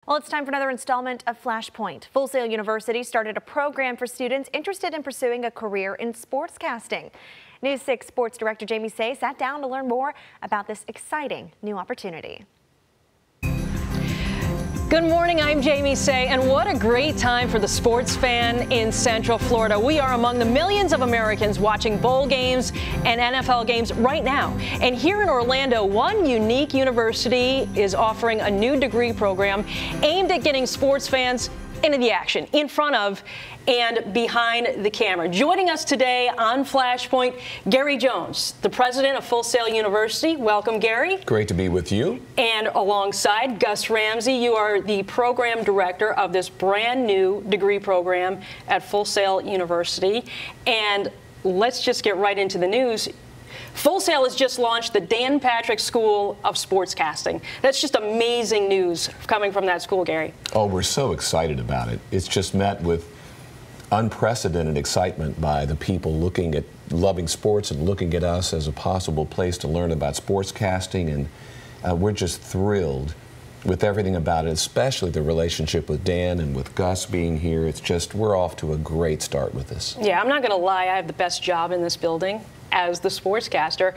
Well, it's time for another installment of Flashpoint. Full Sail University started a program for students interested in pursuing a career in sportscasting. News 6 Sports Director Jamie Say sat down to learn more about this exciting new opportunity. Good morning, I'm Jamie Say, and what a great time for the sports fan in Central Florida. We are among the millions of Americans watching bowl games and NFL games right now. And here in Orlando, one unique university is offering a new degree program aimed at getting sports fans into the action, in front of and behind the camera. Joining us today on Flashpoint, Gary Jones, the president of Full Sail University. Welcome, Gary. Great to be with you. And alongside Gus Ramsey, you are the program director of this brand new degree program at Full Sail University. And let's just get right into the news. Full Sail has just launched the Dan Patrick School of Sportscasting. That's just amazing news coming from that school, Gary. Oh, we're so excited about it. It's just met with unprecedented excitement by the people loving sports and looking at us as a possible place to learn about sportscasting, and we're just thrilled with everything about it, especially the relationship with Dan and with Gus being here. It's just, we're off to a great start with this. Yeah, I'm not going to lie, I have the best job in this building as the sportscaster.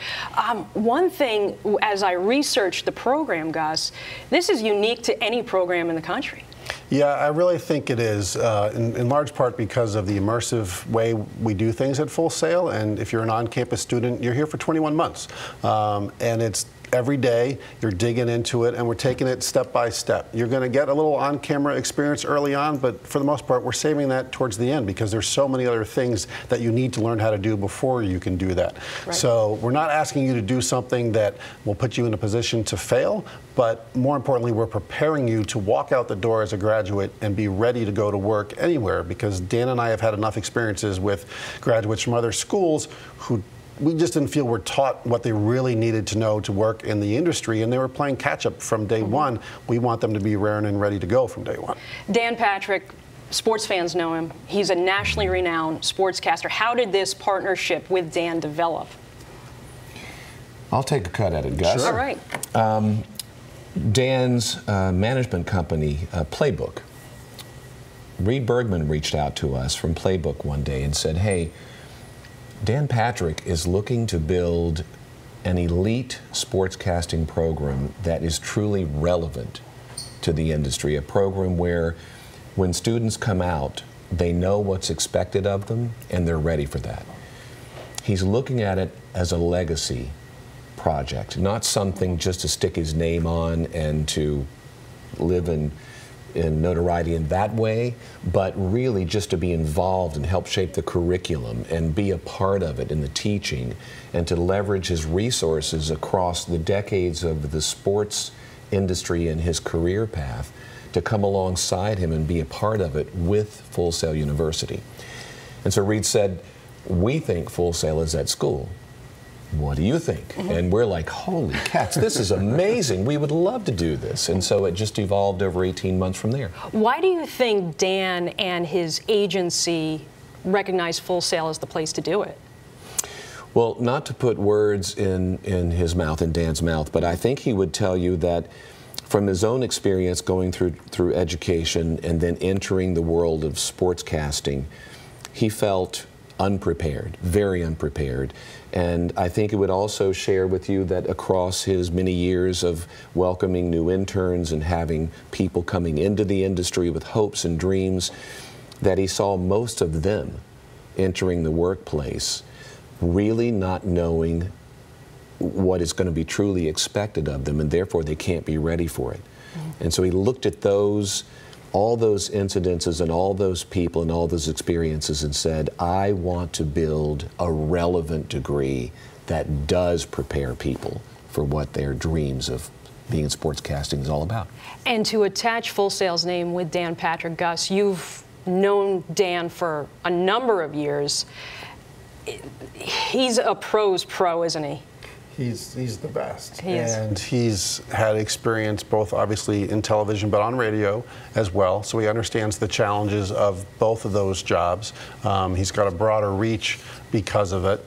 One thing, as I researched the program, Gus, this is unique to any program in the country. Yeah, I really think it is, in large part because of the immersive way we do things at Full Sail. And if you're an on-campus student, you're here for 21 months. And it's every day, you're digging into it, and we're taking it step by step. You're going to get a little on-camera experience early on, but for the most part, we're saving that towards the end because there's so many other things that you need to learn how to do before you can do that. Right. So we're not asking you to do something that will put you in a position to fail, but more importantly, we're preparing you to walk out the door as a graduate and be ready to go to work anywhere, because Dan and I have had enough experiences with graduates from other schools who we just didn't feel were taught what they really needed to know to work in the industry, and they were playing catch-up from day one. We want them to be raring and ready to go from day one. Dan Patrick, sports fans know him. He's a nationally renowned sportscaster. How did this partnership with Dan develop? I'll take a cut at it, Gus. Sure. All right. Dan's management company, Playbook. Reed Bergman reached out to us from Playbook one day and said, hey, Dan Patrick is looking to build an elite sportscasting program that is truly relevant to the industry, a program where when students come out, they know what's expected of them and they're ready for that. He's looking at it as a legacy project, not something just to stick his name on and to live in notoriety in that way, but really just to be involved and help shape the curriculum and be a part of it in the teaching, and to leverage his resources across the decades of the sports industry and his career path to come alongside him and be a part of it with Full Sail University. And so Reed said, we think Full Sail is at school. What do you think? And we're like, holy cats, this is amazing. We would love to do this. And so it just evolved over 18 months from there. Why do you think Dan and his agency recognize Full Sail as the place to do it? Well, not to put words in his mouth, in Dan's mouth, but I think he would tell you that from his own experience going through education and then entering the world of sportscasting, he felt unprepared, very unprepared. And I think it would also share with you that across his many years of welcoming new interns and having people coming into the industry with hopes and dreams, that he saw most of them entering the workplace really not knowing what is going to be truly expected of them, and therefore they can't be ready for it. And so he looked at all those incidences and all those people and all those experiences and said, I want to build a relevant degree that does prepare people for what their dreams of being in sportscasting is all about. And to attach Full Sail's name with Dan Patrick, Gus, you've known Dan for a number of years. He's a pro's pro, isn't he? He's the best. He is. And he's had experience both obviously in television but on radio as well, so he understands the challenges of both of those jobs. He's got a broader reach because of it.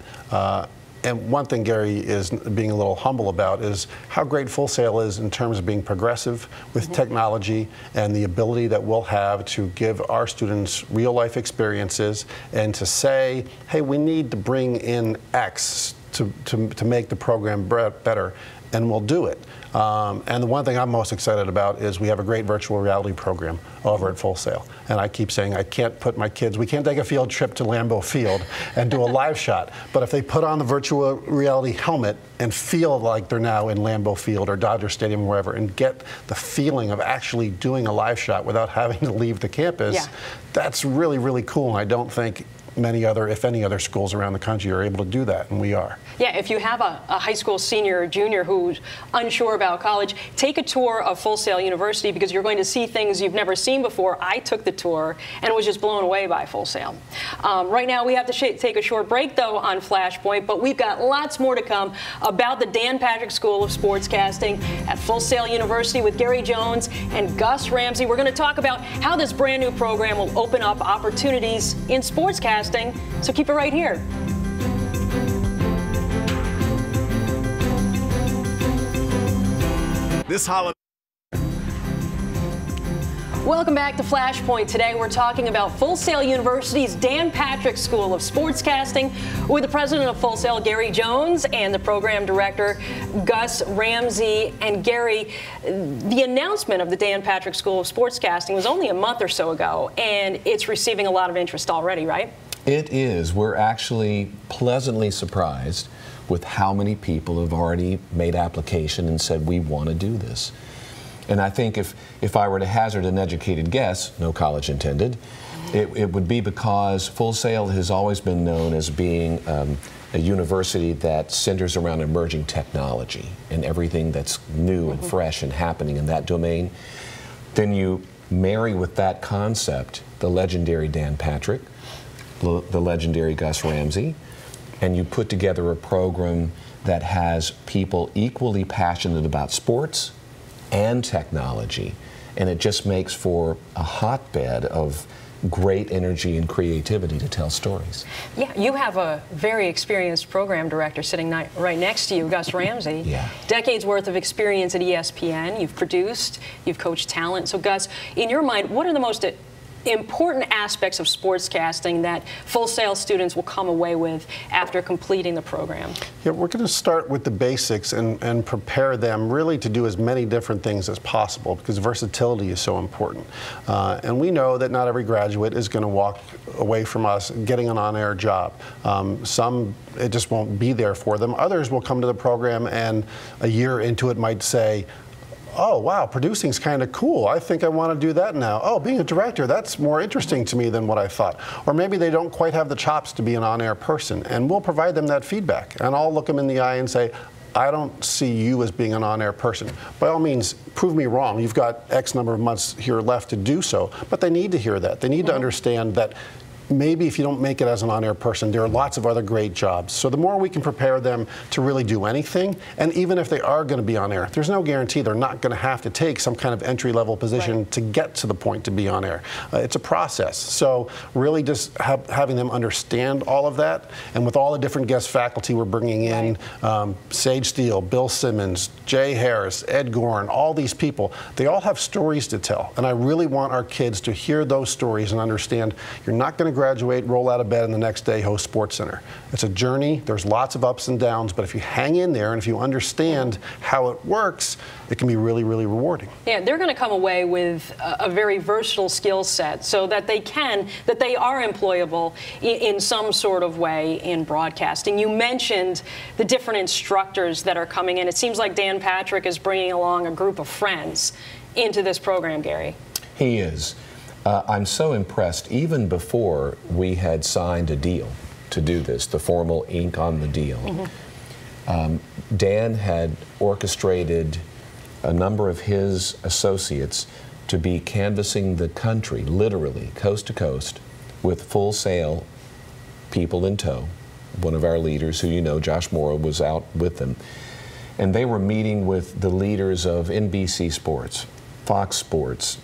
And one thing Gary is being a little humble about is how great Full Sail is in terms of being progressive with technology and the ability that we'll have to give our students real life experiences and to say, hey, we need to bring in X to make the program better, and we'll do it. And the one thing I'm most excited about is we have a great virtual reality program over at Full Sail. And I keep saying I can't put my kids, we can't take a field trip to Lambeau Field and do a live shot. But if they put on the virtual reality helmet and feel like they're now in Lambeau Field or Dodger Stadium, wherever, and get the feeling of actually doing a live shot without having to leave the campus, that's really, really cool. And I don't think many other, if any other schools around the country are able to do that, and we are. Yeah, if you have a high school senior or junior who's unsure about college, take a tour of Full Sail University because you're going to see things you've never seen before. I took the tour and was just blown away by Full Sail. Right now we have to take a short break though on Flashpoint, but we've got lots more to come about the Dan Patrick School of Sportscasting at Full Sail University with Gary Jones and Gus Ramsey. We're going to talk about how this brand new program will open up opportunities in sportscasting. So keep it right here. This holiday. Welcome back to Flashpoint. Today we're talking about Full Sail University's Dan Patrick School of Sportscasting with the president of Full Sail, Gary Jones, and the program director, Gus Ramsey. And Gary, the announcement of the Dan Patrick School of Sportscasting was only a month or so ago, and it's receiving a lot of interest already, right? It is. We're actually pleasantly surprised with how many people have already made application and said, we want to do this. And I think if I were to hazard an educated guess, no college intended, it would be because Full Sail has always been known as being a university that centers around emerging technology and everything that's new and fresh and happening in that domain. Then you marry with that concept the legendary Dan Patrick, the legendary Gus Ramsey, and you put together a program that has people equally passionate about sports and technology, and it just makes for a hotbed of great energy and creativity to tell stories. Yeah, you have a very experienced program director sitting right next to you, Gus Ramsey. Yeah. Decades worth of experience at ESPN. You've produced, you've coached talent. So Gus, in your mind, what are the most important aspects of sportscasting that Full Sail students will come away with after completing the program? Yeah, we're going to start with the basics and prepare them really to do as many different things as possible because versatility is so important. And we know that not every graduate is going to walk away from us getting an on-air job. Some, it just won't be there for them. Others will come to the program and a year into it might say, oh, wow, producing's kind of cool. I think I want to do that now. Oh, being a director, that's more interesting to me than what I thought. Or maybe they don't quite have the chops to be an on-air person, and we'll provide them that feedback. And I'll look them in the eye and say, I don't see you as being an on-air person. By all means, prove me wrong. You've got X number of months here left to do so, but they need to hear that. They need to understand that maybe if you don't make it as an on-air person, there are lots of other great jobs. So the more we can prepare them to really do anything, and even if they are going to be on air, there's no guarantee they're not going to have to take some kind of entry-level position to get to the point to be on air. It's a process. So really just having them understand all of that, and with all the different guest faculty we're bringing in, Sage Steele, Bill Simmons, Jay Harris, Ed Gorn, all these people, they all have stories to tell. And I really want our kids to hear those stories and understand you're not going to graduate, roll out of bed, and the next day host SportsCenter. It's a journey. There's lots of ups and downs, but if you hang in there and if you understand how it works, it can be really, really rewarding. Yeah, they're going to come away with a very versatile skill set so that they are employable in some sort of way in broadcasting. You mentioned the different instructors that are coming in. It seems like Dan Patrick is bringing along a group of friends into this program, Gary. He is. I'm so impressed, even before we had signed a deal to do this, the formal ink on the deal. Dan had orchestrated a number of his associates to be canvassing the country, literally, coast to coast, with Full Sail people in tow. One of our leaders, who you know, Josh Morrow, was out with them. And they were meeting with the leaders of NBC Sports, Fox Sports,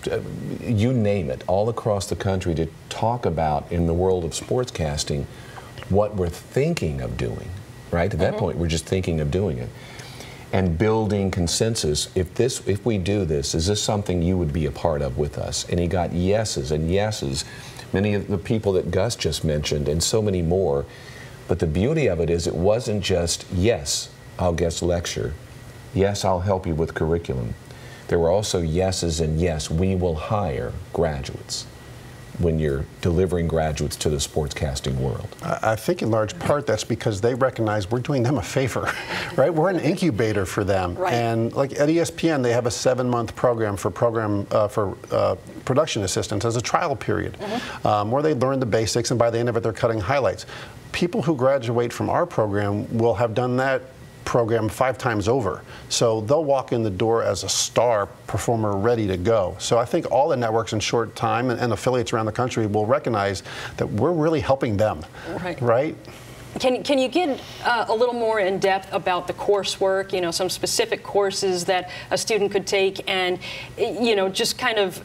you name it, all across the country to talk about, in the world of sportscasting, what we're thinking of doing right? At that point, we're just thinking of doing it. And building consensus. If we do this, is this something you would be a part of with us? And he got yeses and yeses. Many of the people that Gus just mentioned, and so many more. But the beauty of it is it wasn't just, yes, I'll guest lecture. Yes, I'll help you with curriculum. There were also yeses and yes, we will hire graduates when you're delivering graduates to the sportscasting world. I think in large part that's because they recognize we're doing them a favor, right? We're an incubator for them. Right. And like at ESPN, they have a 7-month program for production assistants as a trial period, where they learn the basics, and by the end of it, they're cutting highlights. People who graduate from our program will have done that program 5 times over. So they'll walk in the door as a star performer ready to go. So I think all the networks in short time and affiliates around the country will recognize that we're really helping them, right? Can you get a little more in depth about the coursework, you know, some specific courses that a student could take, and, you know, just kind of,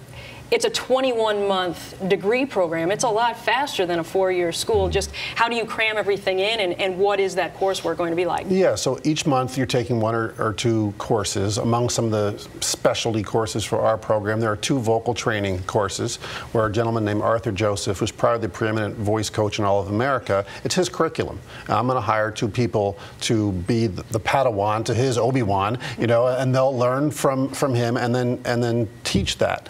it's a 21-month degree program. It's a lot faster than a 4-year school. Just how do you cram everything in, and what is that coursework going to be like? Yeah, so each month you're taking 1 or 2 courses. Among some of the specialty courses for our program, there are 2 vocal training courses where a gentleman named Arthur Joseph, who's probably the preeminent voice coach in all of America, it's his curriculum. I'm going to hire 2 people to be the Padawan to his Obi-Wan, you know, and they'll learn from him and then teach that.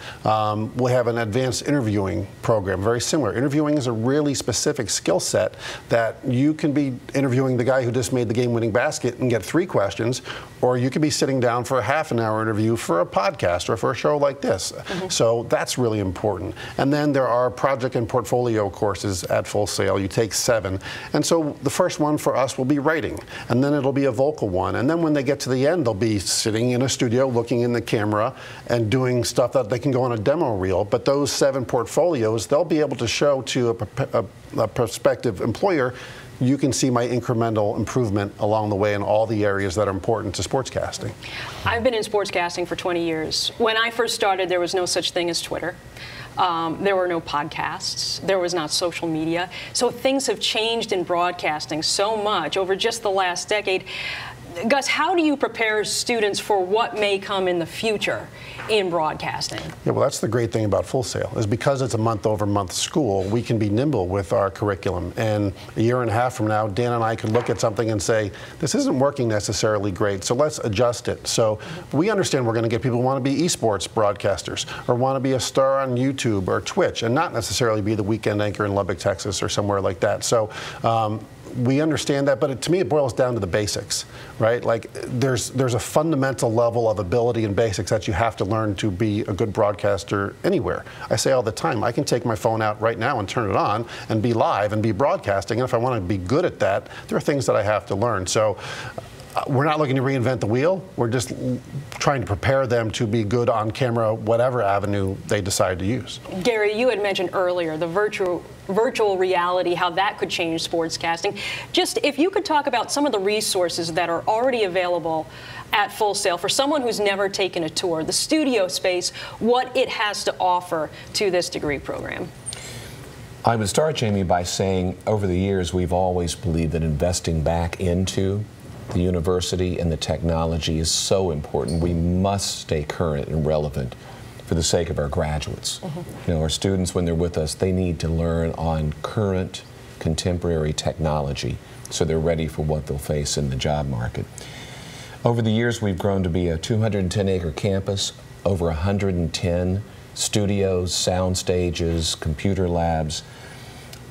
We have an advanced interviewing program, very similar. Interviewing is a really specific skill set that you can be interviewing the guy who just made the game-winning basket and get 3 questions, or you could be sitting down for a half-an-hour interview for a podcast or for a show like this. So that's really important. And then there are project and portfolio courses at Full Sail. You take 7. And so the first one for us will be writing, and then it'll be a vocal one. And then when they get to the end, they'll be sitting in a studio looking in the camera and doing stuff that they can go on a demo reel. But those 7 portfolios, they'll be able to show to a prospective employer, you can see my incremental improvement along the way in all the areas that are important to sportscasting. I've been in sportscasting for 20 years. When I first started, there was no such thing as Twitter. There were no podcasts. There was not social media. So things have changed in broadcasting so much over just the last decade. Gus, how do you prepare students for what may come in the future in broadcasting? Yeah, well, that's the great thing about Full Sail, is because it's a month-over-month school, we can be nimble with our curriculum. And a year and a half from now, Dan and I could look at something and say, this isn't working necessarily great, so let's adjust it. So we understand we're going to get people who want to be esports broadcasters or want to be a star on YouTube or Twitch and not necessarily be the weekend anchor in Lubbock, Texas or somewhere like that. So we understand that, but to me it boils down to the basics, right? Like there's a fundamental level of ability and basics that you have to learn to be a good broadcaster anywhere. I say all the time, I can take my phone out right now and turn it on and be live and be broadcasting, and if I want to be good at that, there are things that I have to learn. So we're not looking to reinvent the wheel. We're just trying to prepare them to be good on camera, whatever avenue they decide to use. Gary, you had mentioned earlier the virtual reality, how that could change sportscasting. Just if you could talk about some of the resources that are already available at Full Sail for someone who's never taken a tour, the studio space, what it has to offer to this degree program. I would start, Jamie, by saying over the years we've always believed that investing back into the university and the technology is so important. We must stay current and relevant for the sake of our graduates. You know, our students, when they're with us, they need to learn on current, contemporary technology so they're ready for what they'll face in the job market. Over the years, we've grown to be a 210-acre campus, over 110 studios, sound stages, computer labs,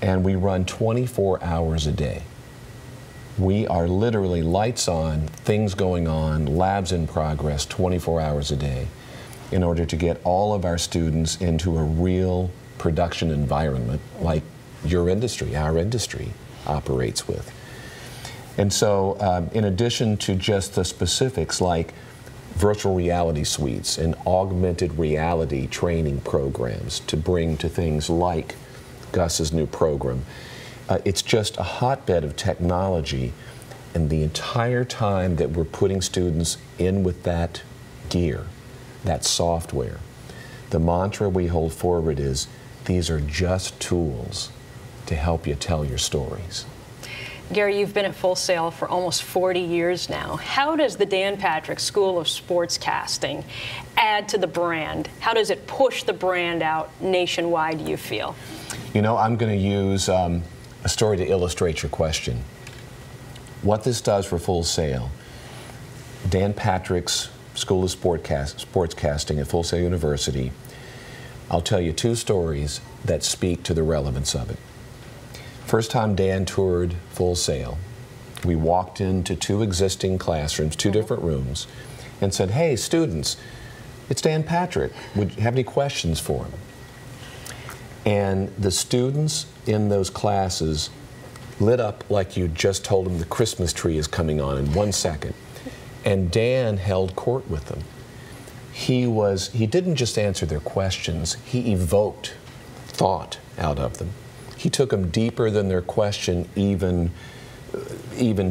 and we run 24 hours a day. We are literally lights on, things going on, labs in progress 24 hours a day in order to get all of our students into a real production environment like your industry, our industry operates with. And so in addition to just the specifics like virtual reality suites and augmented reality training programs to bring to things like Gus's new program, it's just a hotbed of technology, and the entire time that we're putting students in with that gear, that software, the mantra we hold forward is, these are just tools to help you tell your stories. Gary, you've been at Full Sail for almost 40 years now. How does the Dan Patrick School of Sportscasting add to the brand? How does it push the brand out nationwide, do you feel? You know, I'm going to use a story to illustrate your question. What this does for Full Sail, Dan Patrick's School of Sportscasting at Full Sail University, I'll tell you two stories that speak to the relevance of it. First time Dan toured Full Sail, we walked into two existing classrooms, two different rooms, and said, hey, students, it's Dan Patrick. Would you have any questions for him? And the students in those classes lit up like you just told them the Christmas tree is coming on in 1 second. And Dan held court with them. He didn't just answer their questions, he evoked thought out of them. He took them deeper than their question even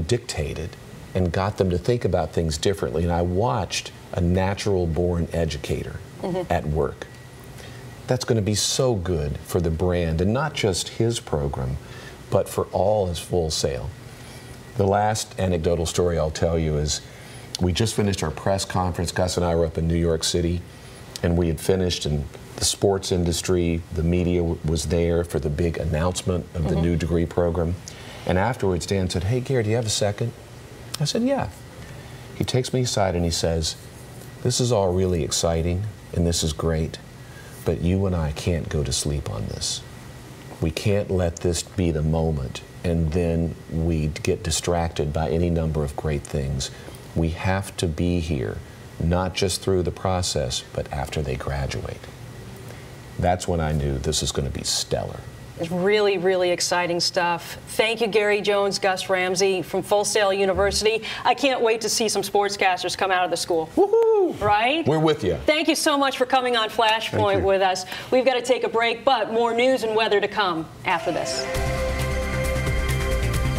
dictated, and got them to think about things differently. And I watched a natural-born educator at work. That's going to be so good for the brand, and not just his program, but for all his Full Sail. The last anecdotal story I'll tell you is we just finished our press conference. Gus and I were up in New York City, and we had finished, and the sports industry, the media was there for the big announcement of the new degree program. And afterwards, Dan said, hey, Gary, do you have a second? I said, yeah. He takes me aside and he says, this is all really exciting, and this is great, but you and I can't go to sleep on this. We can't let this be the moment, and then we get distracted by any number of great things. We have to be here, not just through the process, but after they graduate. That's when I knew this is going to be stellar. It's really, really exciting stuff. Thank you, Gary Jones, Gus Ramsey from Full Sail University. I can't wait to see some sportscasters come out of the school. Woohoo! Right? We're with you. Thank you so much for coming on Flashpoint with us. We've got to take a break, but more news and weather to come after this.